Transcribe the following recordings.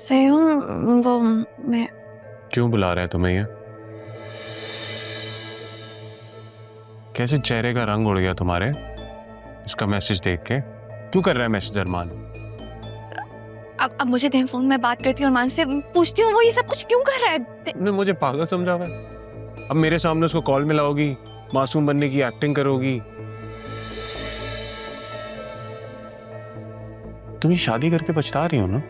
सही हूँ। वो मैं क्यों बुला रहा है तुम्हें ये? कैसे चेहरे का रंग उड़ गया तुम्हारे इसका मैसेज देख के? क्यों कर रहा है मैसेज अरमान? अब मुझे दे फोन में बात करती हूँ अरमान से, पूछती हूँ वो ये सब कुछ क्यों कर रहा है। ने मुझे पागल समझा हुआ है। अब मेरे सामने उसको कॉल मिलाओगी, मासूम बनने की एक्टिंग करोगी। तुम ये शादी करके पछता रही हो ना?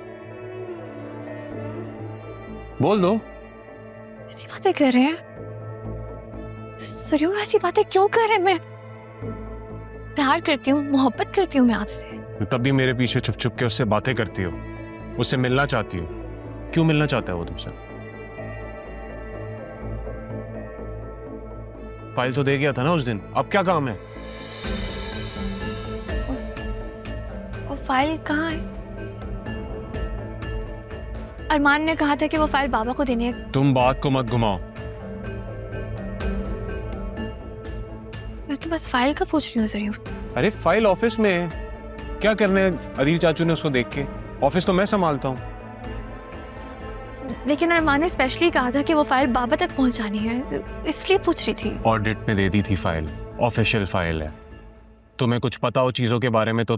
बोल दो। ऐसी बातें कर रहे हैं सरियों, ऐसी बातें क्यों कर रहे हैं? मैं प्यार करती हूँ, मोहब्बत करती हूँ मैं आपसे। तब भी मेरे पीछे छुप छुप के उससे बातें करती हो, उससे मिलना चाहती हो। क्यों मिलना चाहता है वो तुमसे? फाइल तो दे गया था ना उस दिन, अब क्या काम है? वो फाइल कहाँ है? अरमान ने कहा था कि वो फाइल बाबा को देनी है। तुम बात को मत घुमाओ। मैं तो बस फाइल का पूछ रही हूँ सरियों। अरे फाइल ऑफिस में है, क्या करने है अदील चाचू ने उसको देख के? ऑफिस तो मैं संभालता हूँ। लेकिन अरमान ने स्पेशली कहा था कि वो फाइल बाबा तक पहुंचानी है, इसलिए पूछ रही थी। ऑडिट में दे दी थी फाइल, ऑफिशियल फाइल है। तुम्हें कुछ पता हो चीजों के बारे में तो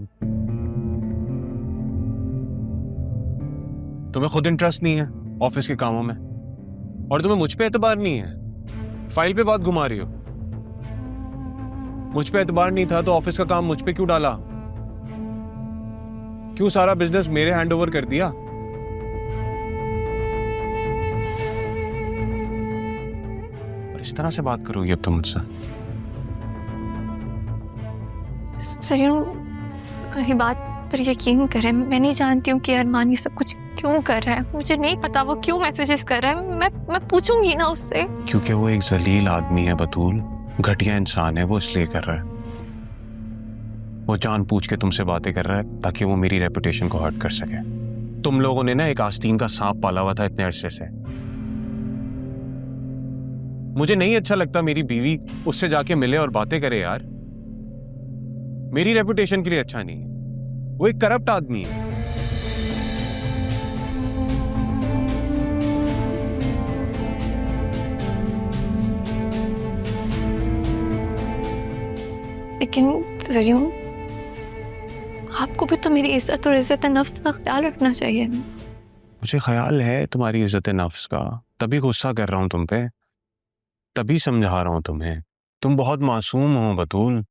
तुम्हें खुद इंटरेस्ट नहीं है ऑफिस के कामों में, और तुम्हें मुझ पे एतबार नहीं है। फाइल पे बात घुमा रही हो। मुझ पे एतबार नहीं था तो ऑफिस का काम मुझ पे क्यों डाला? क्यों सारा बिजनेस मेरे हैंडओवर कर दिया? और इस तरह से बात करोगी अब तुम मुझसे? सरियों, ये बात पर यकीन करें, मैं नहीं जानती हूँ कि अरमान ये सब कुछ क्यों कर रहा है। मुझे नहीं पता वो क्यों मैसेजेस कर रहा है। मैं पूछूंगी ना उससे। क्योंकि वो एक जलील आदमी है बतूल, घटिया इंसान है, वो इसलिए कर रहा है। वो जान पूछ के तुमसे बातें कर रहा है ताकि वो मेरी रेपुटेशन को हर्ट कर सके। तुम लोगों ने ना एक आस्तीन का सांप पाला हुआ था इतने अरसे से। मुझे नहीं अच्छा लगता मेरी बीवी उससे जाके मिले और बातें करे यार। मेरी रेपुटेशन के लिए अच्छा नहीं है। वो एक करप्ट आदमी है। लेकिन सरियों, आपको भी तो मेरी इज्जत और इज्जत नफ्स का ख्याल रखना चाहिए। मुझे ख्याल है तुम्हारी इज्जत नफ्स का, तभी गुस्सा कर रहा हूं तुम पे, तभी समझा रहा हूं तुम्हें। तुम बहुत मासूम हो बतूल।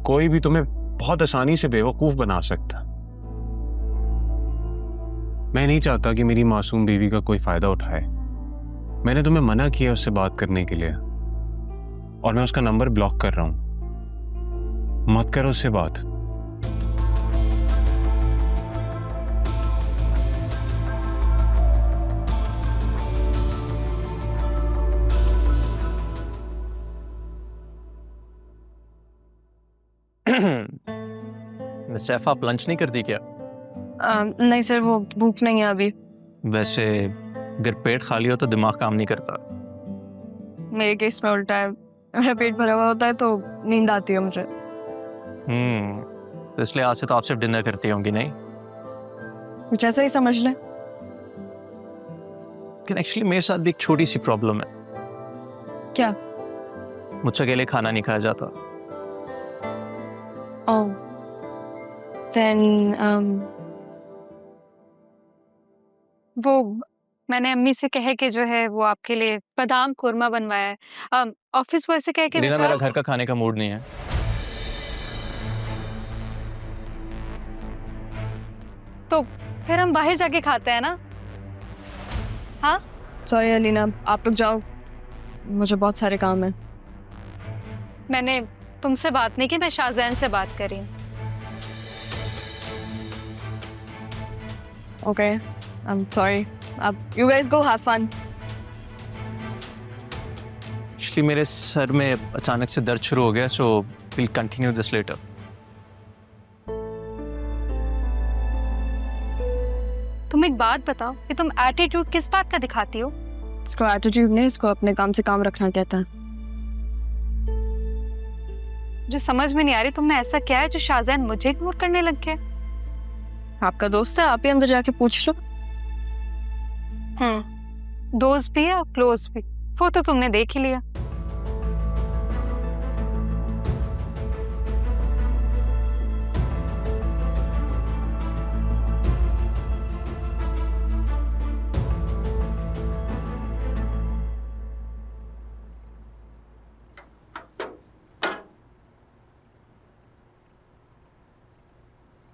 कोई भी तुम्हें बहुत आसानी से बेवकूफ बना सकता। मैं नहीं चाहता कि मेरी मासूम बीवी का कोई फायदा उठाए। मैंने तुम्हें मना किया उससे बात करने के लिए, और मैं उसका नंबर ब्लॉक कर रहा हूं। मत करो उससे बात। सैफ, आप लंच नहीं करती क्या? नहीं सर, वो भूख नहीं है अभी। वैसे अगर पेट खाली हो तो दिमाग काम नहीं करता। मेरे केस में उल्टा है, मेरा पेट भरा हुआ होता है तो नींद आती है मुझे। तो इसलिए आज से तो आप सिर्फ डिनर करती होंगी, नहीं? कुछ ऐसा ही समझ ले। लेकिन एक्चुअली मेरे साथ भी एक छोटी सी प्रॉब्लम है। क्या? मुझसे अकेले खाना नहीं खाया जाता। ओह, देन वो मैंने अम्मी से कहे कि जो है वो आपके लिए बादाम कोरमा बनवाया है। ऑफिस बॉय से कह के रीना, मेरा घर का खाने का मूड नहीं है। तो फिर हम बाहर जाके खाते हैं ना? हाँ, सॉरी अलीना, आप लोग जाओ, मुझे बहुत सारे काम है। मैंने तुमसे बात नहीं की, मैं शाहजैन से बात करी। Okay, I am sorry. अब you guys go have fun. Actually मेरे सर में अचानक से दर्द शुरू हो गया, so will continue this letter. तुम एक बात बताओ कि तुम एटीट्यूड किस बात का दिखाती हो? इसको एटीट्यूड नहीं, इसको अपने काम से काम रखना कहता है। मुझे समझ में नहीं आ रही तुम में ऐसा क्या है जो शाहजैन मुझे इग्नोर करने लग गया? आपका दोस्त है, आप ही अंदर जाके पूछ लो। दोस्त भी है और क्लोज भी, वो तो तुमने देख ही लिया।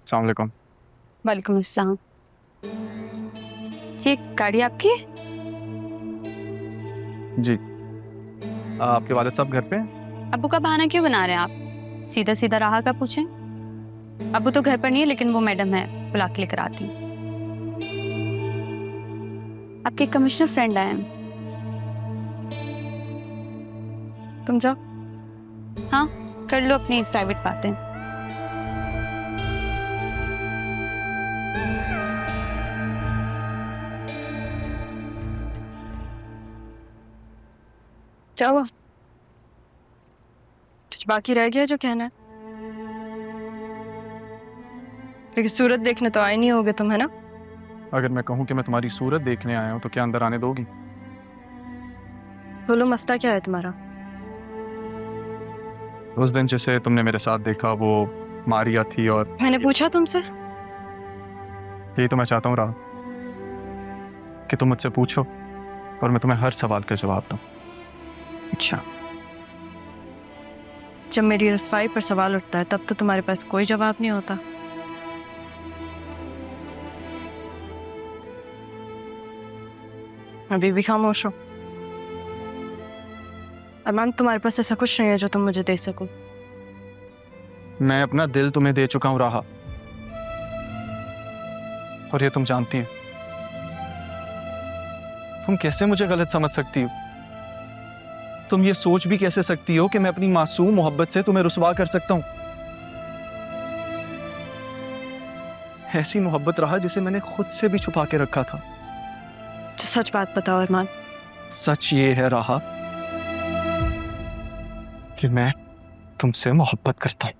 अस्सलाम वालेकुम। वालेकुम अस्सलाम। ये गाड़ी आपकी है? जी। आपके वालिद साहब घर पे हैं? अब्बू का बहाना क्यों बना रहे हैं आप? सीधा सीधा राह का पूछें। अब्बू तो घर पर नहीं है, लेकिन वो मैडम है, बुला के लेकर आती हूँ। आपके कमिश्नर फ्रेंड आए हैं। तुम जाओ। हाँ, कर लो अपनी प्राइवेट बातें। क्या हुआ? कुछ बाकी रह गया जो कहना है? लेकिन सूरत देखने तो आए नहीं होगे तुम, है ना? अगर मैं कहूँ कि मैं तुम्हारी सूरत देखने आया हूँ तो क्या अंदर आने दोगी? बोलो, मसला क्या है तुम्हारा? उस दिन जिसे तुमने मेरे साथ देखा वो मारिया थी, और मैंने पूछा तुमसे? यही तो मैं चाहता हूँ राह, कि तुम मुझसे पूछो और मैं तुम्हें हर सवाल का जवाब दूँ। अच्छा, जब मेरी रसवाई पर सवाल उठता है तब तो तुम्हारे पास कोई जवाब नहीं होता। अभी भी खामोश हो। अरमान, तुम्हारे पास ऐसा कुछ नहीं है जो तुम मुझे दे सको। मैं अपना दिल तुम्हें दे चुका हूँ राह, और ये तुम जानती हो। तुम कैसे मुझे गलत समझ सकती हो? तुम ये सोच भी कैसे सकती हो कि मैं अपनी मासूम मोहब्बत से तुम्हें रुसवा कर सकता हूं? ऐसी मोहब्बत रहा जिसे मैंने खुद से भी छुपा के रखा था। तो सच बात बताओ अरमान। सच ये है राहा कि मैं तुमसे मोहब्बत करता हूं।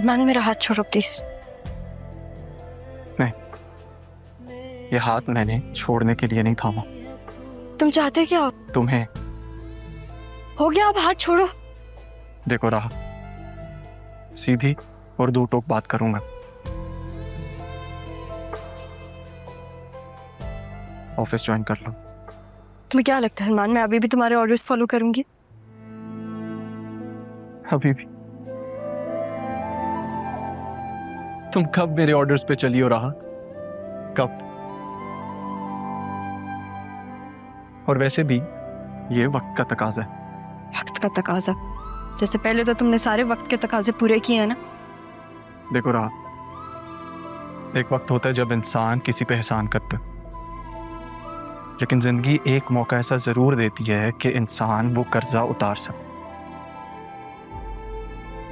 अरमान, मेरा हाथ छोड़ो प्लीज। ये हाथ मैंने छोड़ने के लिए नहीं थामा। तुम चाहते क्या हो? तुम्हें। हो गया, अब हाथ छोड़ो। देखो राहा, सीधी और दो टोक बात करूंगा। ऑफिस ज्वाइन कर लो। तुम्हें क्या लगता है अरमान, मैं अभी भी तुम्हारे ऑर्डर्स फॉलो करूंगी? अभी भी? तुम कब मेरे ऑर्डर्स पे चली हो राहा? कब? और वैसे भी ये वक्त का तकाजा है। वक्त का तकाजा? जैसे पहले तो तुमने सारे वक्त के तकाजे पूरे किए हैं ना। देखो राहा, एक वक्त होता है जब इंसान किसी पे एहसान करता है, लेकिन जिंदगी एक मौका ऐसा जरूर देती है कि इंसान वो कर्जा उतार सके।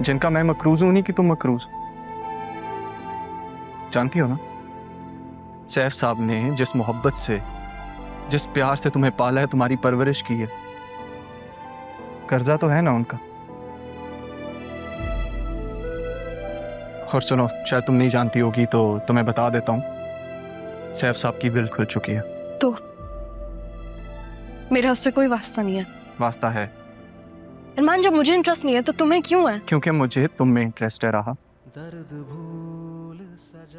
जिनका मैं मकरूज हूं, नहीं कि तुम मकरूज। जानती हो ना, सैफ साहब ने जिस मोहब्बत से, जिस प्यार से तुम्हें पाला है, तुम्हारी परवरिश की है, कर्जा तो है ना उनका। और सुनो, शायद तुम नहीं जानती होगी तो तुम्हें बता देता हूं, सैफ साहब की बिल खुल चुकी है। तो मेरा उससे कोई वास्ता नहीं है। वास्ता है। अरमान, जब मुझे इंटरेस्ट नहीं है तो तुम्हें क्यों है? क्योंकि मुझे तुम में इंटरेस्ट है रहा।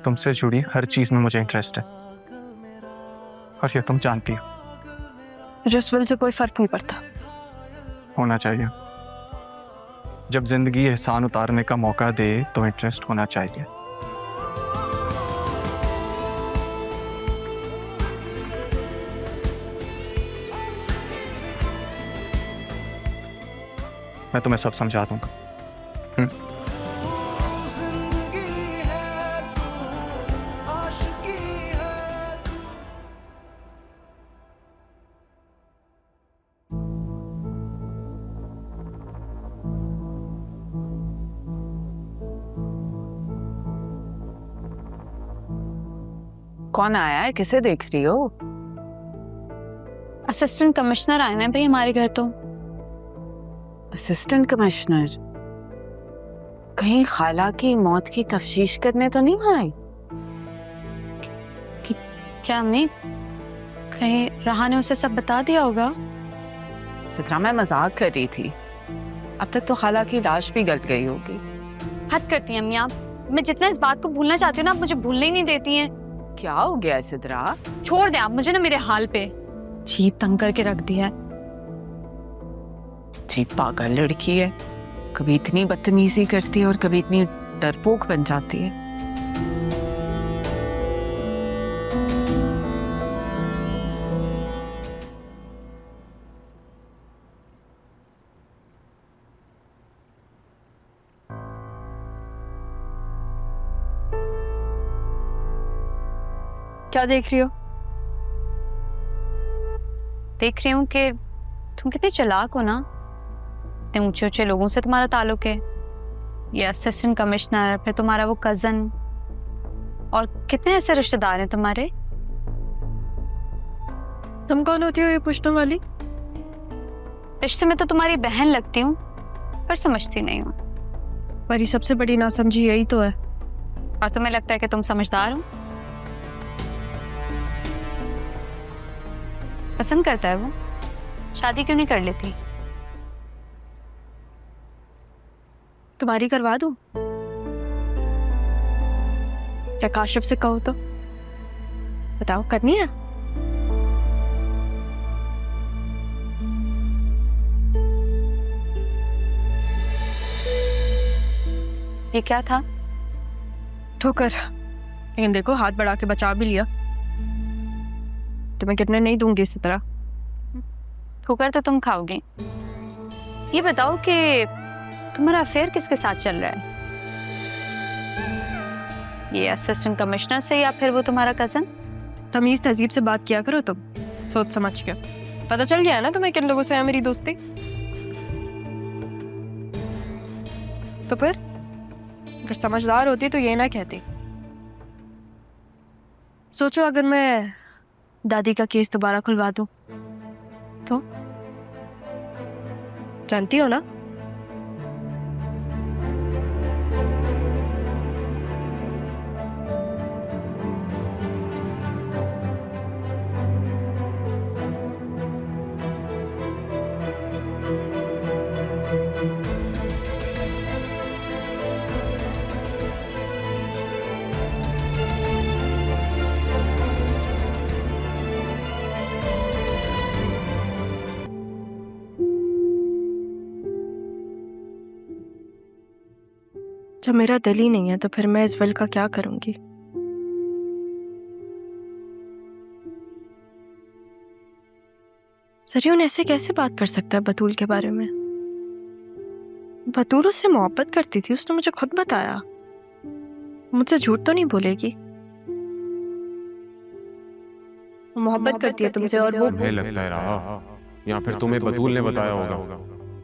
तुमसे जुड़ी हर चीज में मुझे इंटरेस्ट है, और ये तुम जानती हो। मुझे उस विल से कोई फर्क नहीं पड़ता। होना चाहिए। जब जिंदगी एहसान उतारने का मौका दे तो इंटरेस्ट होना चाहिए। मैं तुम्हें सब समझा दूंगा। कौन आया है? किसे देख रही हो? असिस्टेंट कमिश्नर आए हैं भाई हमारे घर तो। Assistant commissioner? कहीं खाला की मौत की तफ्तीश करने तो नहीं आए? क्या अम्मी, कहीं राहा ने उसे सब बता दिया होगा? सिद्रा, मैं मजाक कर रही थी। अब तक तो खाला की लाश भी गल गई होगी। हद करती हैं अम्मी आप। मैं जितना इस बात को भूलना चाहती हूँ ना, आप मुझे भूलने ही नहीं देती हैं। क्या हो गया है सिद्रा? छोड़ दें आप मुझे ना मेरे हाल पे। जीप तंग करके रख दिया है। जी पागल लड़की है, कभी इतनी बदतमीजी करती है और कभी इतनी डरपोक बन जाती है। क्या देख रही हो? देख रही हूँ कि तुम कितने चालाक हो ना। इतने ऊंचे ऊंचे लोगों से तुम्हारा ताल्लुक है। ये असिस्टेंट कमिश्नर, फिर तुम्हारा वो कजन, और कितने ऐसे रिश्तेदार हैं तुम्हारे। तुम कौन होती हो ये पूछने वाली? रिश्ते में तो तुम्हारी बहन लगती हूँ, पर समझती नहीं हूँ। मेरी सबसे बड़ी नासमझी यही तो है। और तुम्हें लगता है कि तुम समझदार हो? पसंद करता है वो, शादी क्यों नहीं कर लेती? तुम्हारी करवा दूं? या काशिफ से कहो तो? बताओ, करनी है? ये क्या था? ठोकर। लेकिन देखो, हाथ बढ़ा के बचा भी लिया। तुम्हें गिरने नहीं दूंगी इसी तरह। ठोकर तो तुम खाओगे। ये बताओ कि तुम्हारा अफेयर किसके साथ चल रहा है? ये असिस्टेंट कमिश्नर से या फिर वो तुम्हारा कजन? तमीज तहजीब से बात किया करो तुम, सोच समझ के। पता चल गया है ना तुम्हें किन लोगों से है मेरी दोस्ती? तो फिर अगर समझदार होती तो ये ना कहती। सोचो, अगर मैं दादी का केस दोबारा खुलवा दूं तो? जानती हो ना? जब मेरा दिल ही नहीं है तो फिर मैं इस विल का क्या करूंगी? सरियन ऐसे कैसे बात कर सकता है बतूल के बारे में? बतूल उससे मोहब्बत करती थी, उसने मुझे खुद बताया। मुझसे झूठ तो नहीं बोलेगी? मोहब्बत करती है तुमसे और वो तुम्हें लगता है रहा, या फिर तुम्हें बतूल ने बताया होगा।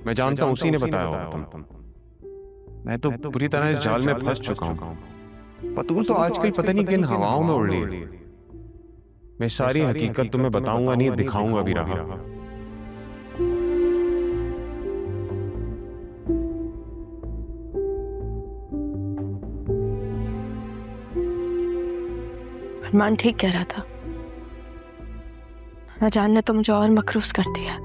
मैं जानता हूँ उसी ने बताया होगा। तुम मैं तो पूरी तरह इस जाल में फंस चुका हूँ। बतूल तो आजकल पता नहीं किन हवाओं में उड़ रही है। मैं सारी हकीकत तुम्हें बताऊंगा नहीं, दिखाऊंगा भी रहा। अरमान ठीक कह रहा था। न जानने तो मुझे और मकरूज कर दिया।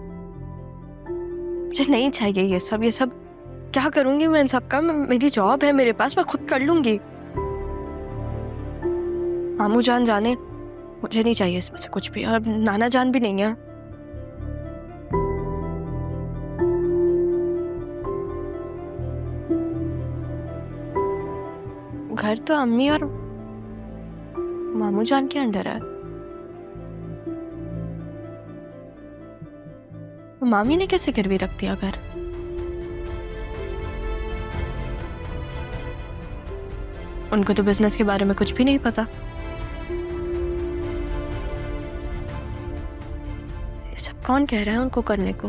मुझे नहीं चाहिए ये सब। क्या करूंगी मैं इन सब का? मेरी जॉब है मेरे पास, मैं खुद कर लूंगी। मामू जान जाने, मुझे नहीं चाहिए इसमें से कुछ भी। और नाना जान भी नहीं है। घर तो अम्मी और मामू जान के अंडर है। मामी ने कैसे गिरवी रख दिया घर? उनको तो बिजनेस के बारे में कुछ भी नहीं पता। ये सब कौन कह रहा है उनको करने को?